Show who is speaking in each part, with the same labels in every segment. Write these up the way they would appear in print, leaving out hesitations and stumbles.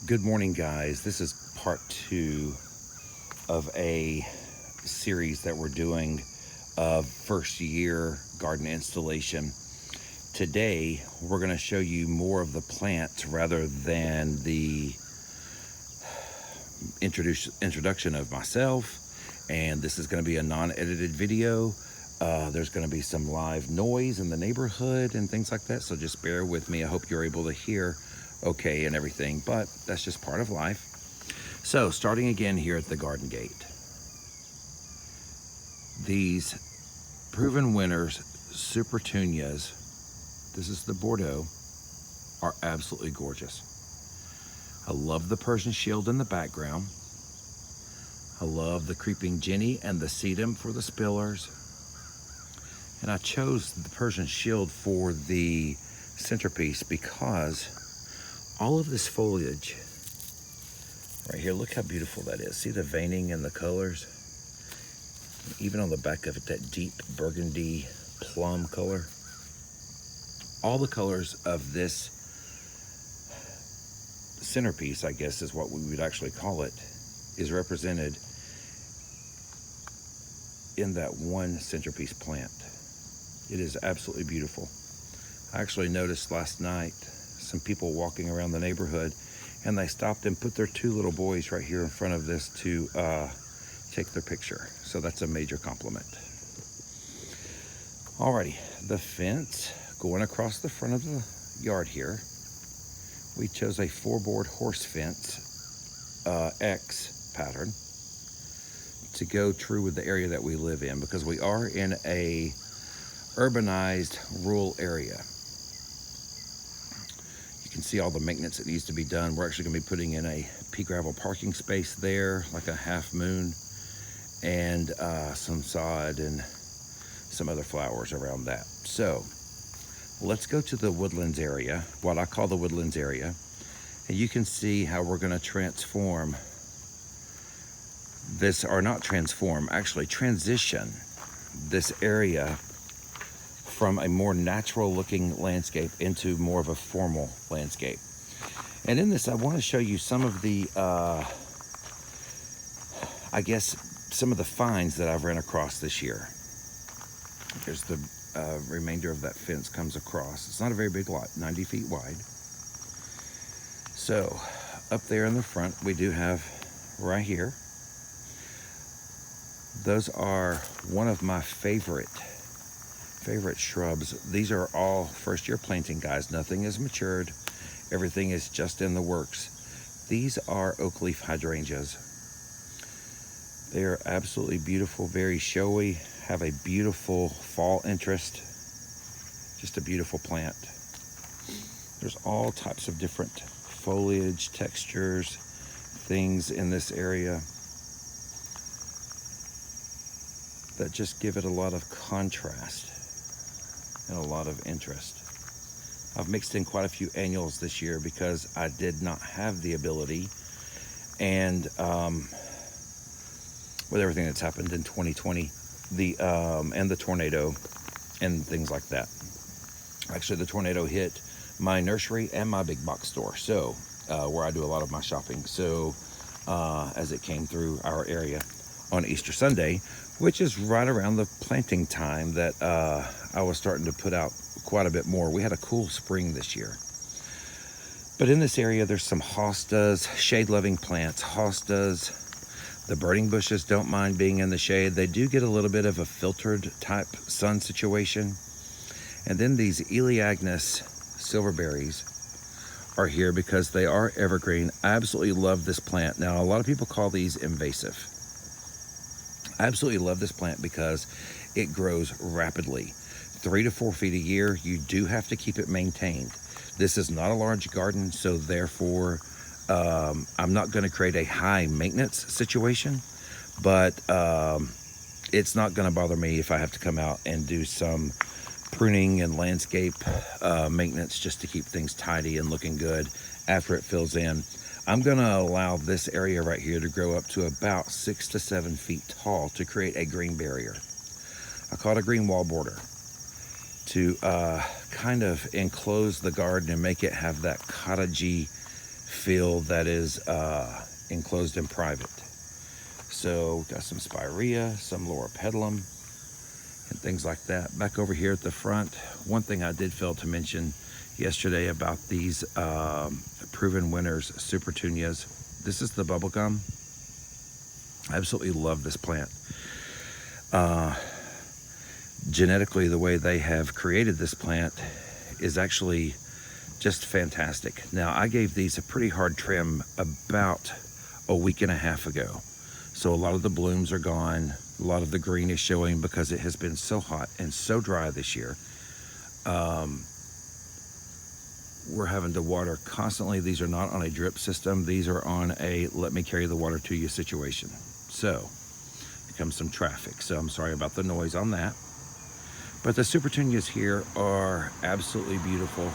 Speaker 1: Good morning, guys. This is part 2 of a series that we're doing of first year garden installation. Today, we're going to show you more of the plants rather than the introduction of myself. And this is going to be a non-edited video. There's going to be some live noise in the neighborhood and things like that, so just bear with me. I hope you're able to hear okay and everything, but that's just part of life. So starting again here at the garden gate, these proven winners Super Tunias, this is the Bordeaux, are absolutely gorgeous. I love the Persian Shield in the background. I love the Creeping Jenny and the Sedum for the spillers. And I chose the Persian Shield for the centerpiece because all of this foliage right here, look how beautiful that is. See the veining and the colors? Even on the back of it, that deep burgundy plum color. All the colors of this centerpiece, I guess is what we would actually call it, is represented in that one centerpiece plant. It is absolutely beautiful. I actually noticed last night some people walking around the neighborhood, and they stopped and put their 2 little boys right here in front of this to take their picture. So that's a major compliment. Alrighty, the fence going across the front of the yard here. We chose a 4-board horse fence X pattern to go true with the area that we live in, because we are in a urbanized rural area. You can see all the maintenance that needs to be done. We're actually going to be putting in a pea gravel parking space there, like a half moon, and some sod and some other flowers around that. So let's go to the woodlands area, what I call the woodlands area, and you can see how we're going to transform this, or not transform, actually transition this area from a more natural looking landscape into more of a formal landscape. And in this, I want to show you some of the, I guess, some of the finds that I've ran across this year. Here's the remainder of that fence comes across. It's not a very big lot, 90 feet wide. So up there in the front, we do have right here, those are one of my favorite shrubs. These are all first year planting, guys. Nothing is matured. Everything is just in the works. These are oak leaf hydrangeas. They are absolutely beautiful, very showy, have a beautiful fall interest. Just a beautiful plant. There's all types of different foliage, textures, things in this area that just give it a lot of contrast and a lot of interest. I've mixed in quite a few annuals this year because I did not have the ability, and with everything that's happened in 2020, and the tornado and things like that. Actually, the tornado hit my nursery and my big box store, so where I do a lot of my shopping. So as it came through our area on Easter Sunday, which is right around the planting time that I was starting to put out quite a bit more. We had a cool spring this year. But in this area, there's some hostas, shade-loving plants. Hostas, the burning bushes don't mind being in the shade. They do get a little bit of a filtered type sun situation. And then these Elaeagnus silverberries are here because they are evergreen. I absolutely love this plant. Now, a lot of people call these invasive. I absolutely love this plant because it grows rapidly. 3 to 4 feet a year. You do have to keep it maintained. This is not a large garden, so therefore I'm not going to create a high maintenance situation, but it's not going to bother me if I have to come out and do some pruning and landscape maintenance just to keep things tidy and looking good after it fills in. I'm going to allow this area right here to grow up to about 6 to 7 feet tall to create a green barrier. I call it a green wall border to kind of enclose the garden and make it have that cottagey feel that is enclosed and private. So got some spirea, some loropetalum, and things like that. Back over here at the front, one thing I did fail to mention yesterday about these Proven Winners Supertunias. This is the bubblegum. I absolutely love this plant. Genetically, the way they have created this plant is actually just fantastic. Now, I gave these a pretty hard trim about a week and a half ago. So a lot of the blooms are gone. A lot of the green is showing because it has been so hot and so dry this year. We're having to water constantly. These are not on a drip system. These are on a let me carry the water to you situation. So here comes some traffic. So I'm sorry about the noise on that. But the Supertunias here are absolutely beautiful.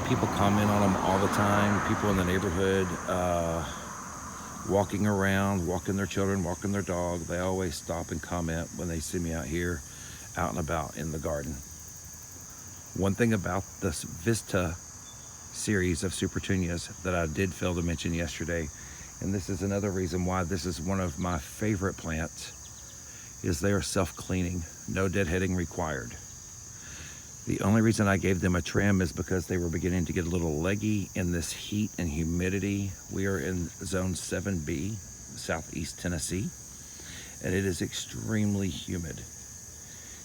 Speaker 1: People comment on them all the time. People in the neighborhood, walking around, walking their children, walking their dog. They always stop and comment when they see me out here, out and about in the garden. One thing about this Vista series of Supertunias that I did fail to mention yesterday, and this is another reason why this is one of my favorite plants, is they are self-cleaning, no deadheading required. The only reason I gave them a trim is because they were beginning to get a little leggy in this heat and humidity. We are in zone 7B, southeast Tennessee, and it is extremely humid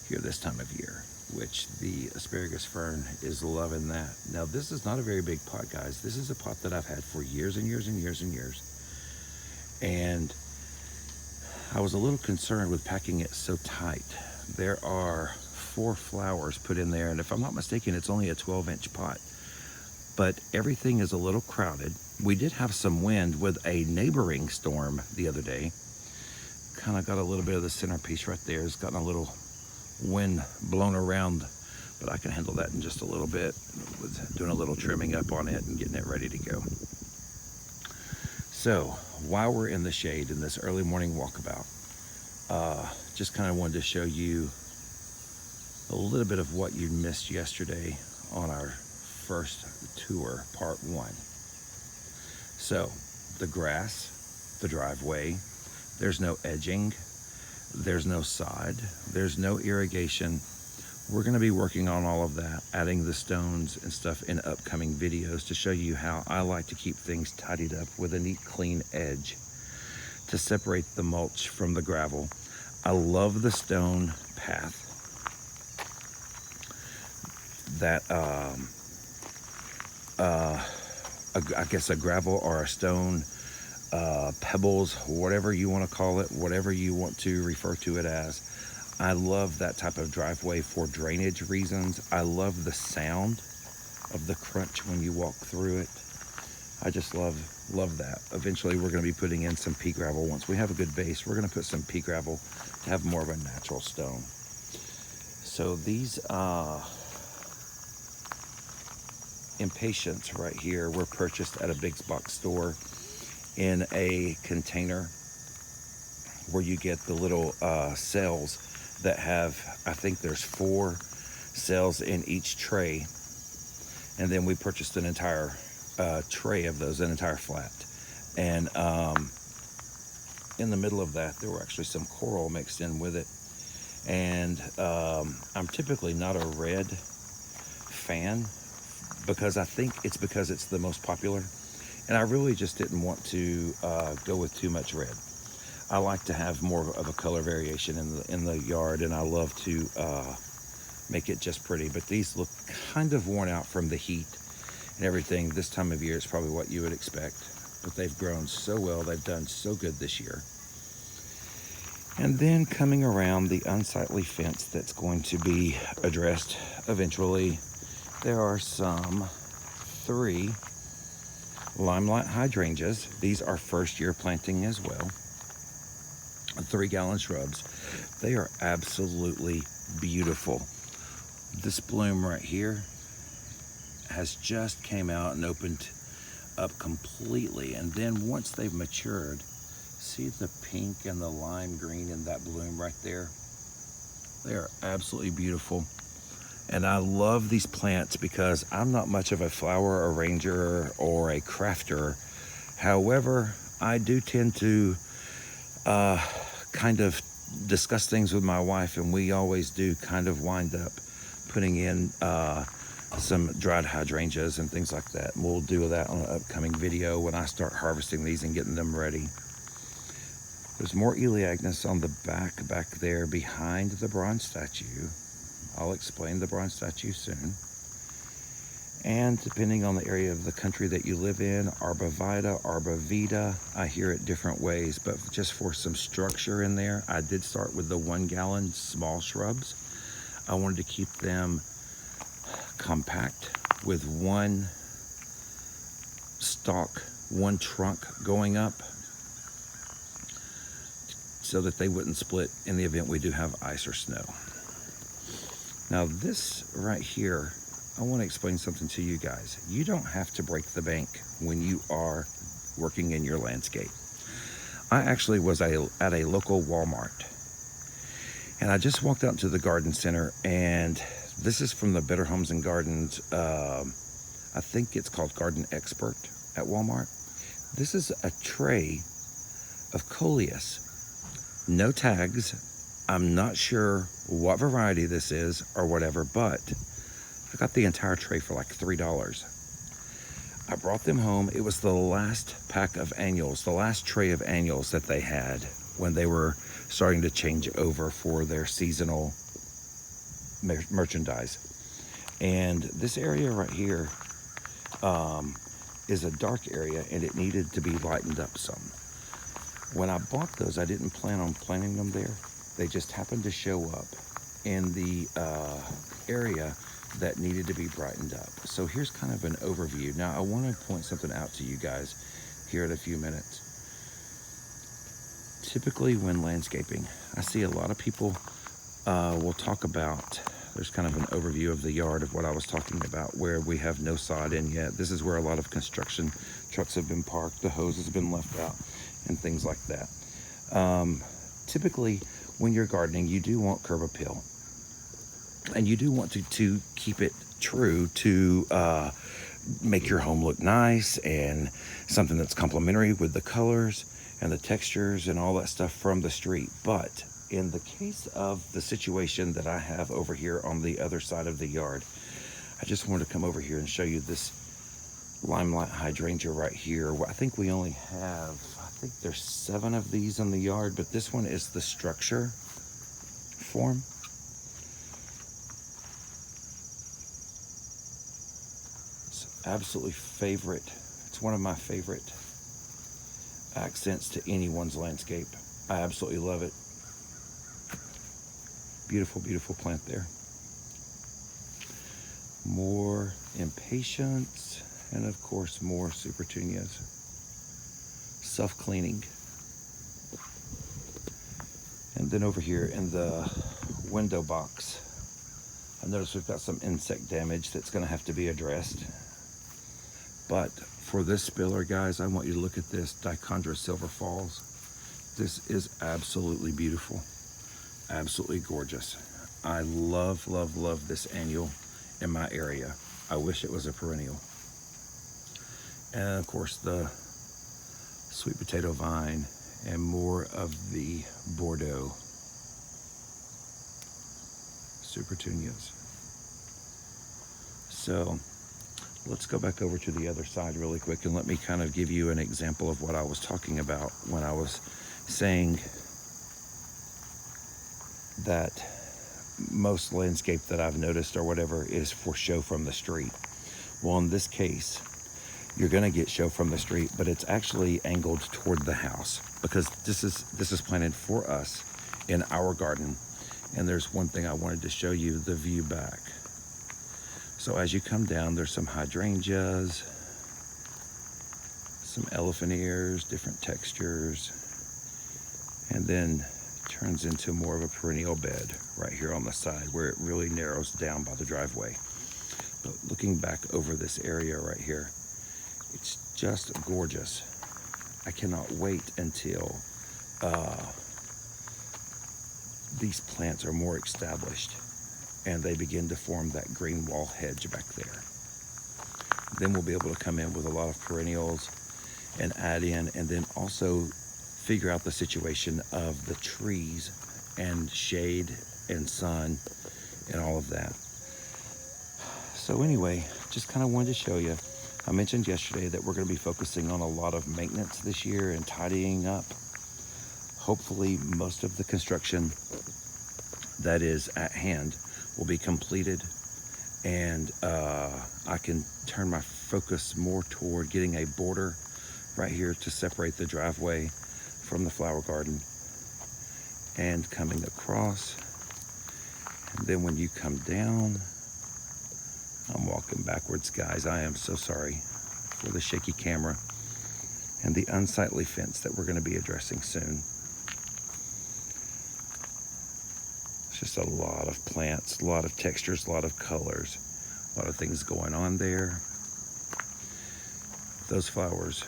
Speaker 1: here this time of year, which the asparagus fern is loving that. Now, this is not a very big pot, guys. This is a pot that I've had for years and years and years and years. And I was a little concerned with packing it so tight. There are 4 flowers put in there, and if I'm not mistaken, it's only a 12-inch pot. But everything is a little crowded. We did have some wind with a neighboring storm the other day. Kind of got a little bit of the centerpiece right there. It's gotten a little wind blown around, but I can handle that in just a little bit with doing a little trimming up on it and getting it ready to go. So while we're in the shade in this early morning walkabout, just kind of wanted to show you a little bit of what you missed yesterday on our first tour, part 1. So the grass, the driveway, there's no edging, there's no sod, there's no irrigation. We're going to be working on all of that, adding the stones and stuff in upcoming videos to show you how I like to keep things tidied up with a neat, clean edge to separate the mulch from the gravel. I love the stone path that, I guess a gravel or a stone, pebbles, whatever you want to call it, whatever you want to refer to it as. I love that type of driveway for drainage reasons. I love the sound of the crunch when you walk through it. I just love that. Eventually we're going to be putting in some pea gravel. Once we have a good base, we're going to put some pea gravel to have more of a natural stone. So these impatiens right here were purchased at a big box store in a container where you get the little cells that have, I think there's 4 cells in each tray, and then we purchased an entire tray of those, an entire flat, and in the middle of that there were actually some coral mixed in with it. And I'm typically not a red fan because I think it's because it's the most popular, and I really just didn't want to go with too much red. I like to have more of a color variation in the yard, and I love to make it just pretty. But these look kind of worn out from the heat and everything. This time of year is probably what you would expect, but they've grown so well. They've done so good this year. And then coming around the unsightly fence that's going to be addressed eventually, there are some 3 limelight hydrangeas. These are first year planting as well. 3-gallon shrubs. They are absolutely beautiful. This bloom right here has just came out and opened up completely, and then once they've matured, see the pink and the lime green in that bloom right there? They are absolutely beautiful. And I love these plants because I'm not much of a flower arranger or a crafter. However, I do tend to kind of discuss things with my wife, and we always do kind of wind up putting in some dried hydrangeas and things like that. And we'll do that on an upcoming video when I start harvesting these and getting them ready. There's more Elaeagnus on the back there behind the bronze statue. I'll explain the bronze statue soon. And depending on the area of the country that you live in, Arbavita, Arbavita, I hear it different ways, but just for some structure in there, I did start with the 1 gallon small shrubs. I wanted to keep them compact with one stalk, one trunk going up, so that they wouldn't split in the event we do have ice or snow. Now this right here, I want to explain something to you guys. You don't have to break the bank when you are working in your landscape. I actually was at a local Walmart, and I just walked out into the garden center, and this is from the Better Homes and Gardens, I think it's called Garden Expert at Walmart. This is a tray of coleus. No tags. I'm not sure what variety this is or whatever, but I got the entire tray for like $3. I brought them home. It was the last pack of annuals, the last tray of annuals that they had when they were starting to change over for their seasonal merchandise. And this area right here is a dark area, and it needed to be lightened up some. When I bought those, I didn't plan on planting them there. They just happened to show up in the area that needed to be brightened up. So here's kind of an overview. Now I want to point something out to you guys here in a few minutes. Typically when landscaping, I see a lot of people will talk about, there's kind of an overview of the yard of what I was talking about, where we have no sod in yet. This is where a lot of construction trucks have been parked, the hose has been left out, and things like that. Typically, when you're gardening, you do want curb appeal, and you do want to keep it true to make your home look nice and something that's complementary with the colors and the textures and all that stuff from the street. But in the case of the situation that I have over here on the other side of the yard, I just wanted to come over here and show you this limelight hydrangea right here. I think we only have, I think there's 7 of these in the yard, but this one is the structure form. It's absolutely favorite. It's one of my favorite accents to anyone's landscape. I absolutely love it. Beautiful, beautiful plant there. More impatiens, and of course more supertunias. Self-cleaning. And then over here in the window box, I noticed we've got some insect damage that's going to have to be addressed. But for this spiller, guys, I want you to look at this Dichondra Silver Falls. This is absolutely beautiful. Absolutely gorgeous. I love, love, love this annual in my area. I wish it was a perennial. And of course the sweet potato vine and more of the Bordeaux supertunias. So let's go back over to the other side really quick, and let me kind of give you an example of what I was talking about when I was saying that most landscape that I've noticed or whatever is for show from the street. Well, in this case, you're going to get show from the street, but it's actually angled toward the house, because this is planted for us in our garden. And there's one thing I wanted to show you, the view back. So as you come down, there's some hydrangeas, some elephant ears, different textures, and then turns into more of a perennial bed right here on the side where it really narrows down by the driveway. But looking back over this area right here, it's just gorgeous. I cannot wait until these plants are more established and they begin to form that green wall hedge back there. Then we'll be able to come in with a lot of perennials and add in, and then also figure out the situation of the trees and shade and sun and all of that. So anyway, just kind of wanted to show you. I mentioned yesterday that we're going to be focusing on a lot of maintenance this year and tidying up. Hopefully most of the construction that is at hand will be completed, and I can turn my focus more toward getting a border right here to separate the driveway from the flower garden and coming across. And then when you come down, I'm walking backwards, guys. I am so sorry for the shaky camera and the unsightly fence that we're going to be addressing soon. It's just a lot of plants, a lot of textures, a lot of colors, a lot of things going on there. Those flowers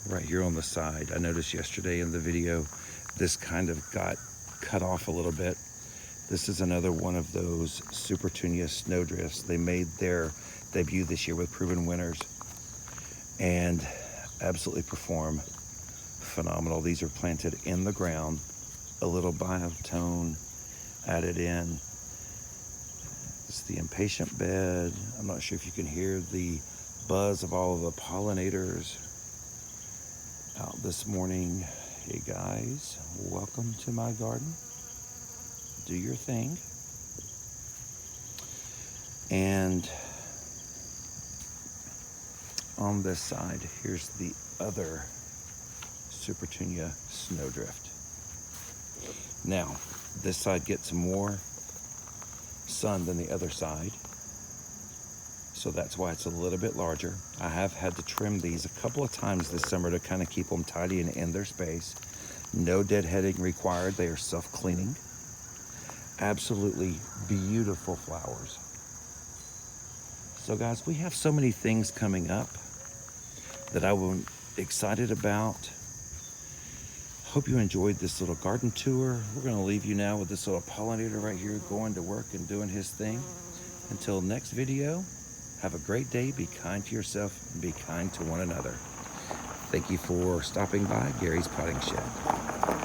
Speaker 1: right here on the side, I noticed yesterday in the video, this kind of got cut off a little bit. This is another one of those Supertunia snowdrifts. They made their debut this year with Proven Winners and absolutely perform phenomenal. These are planted in the ground, a little biotone added in. It's the impatient bed. I'm not sure if you can hear the buzz of all of the pollinators out this morning. Hey guys, welcome to my garden. Do your thing. And on this side, here's the other Supertunia snowdrift. Now, this side gets more sun than the other side, so that's why it's a little bit larger. I have had to trim these a couple of times this summer to kind of keep them tidy and in their space. No deadheading required. They are self-cleaning. Absolutely beautiful flowers. So guys, we have so many things coming up that I'm excited about. Hope you enjoyed this little garden tour. We're going to leave you now with this little pollinator right here going to work and doing his thing. Until next video, have a great day. Be kind to yourself and be kind to one another. Thank you for stopping by Gary's Potting Shed.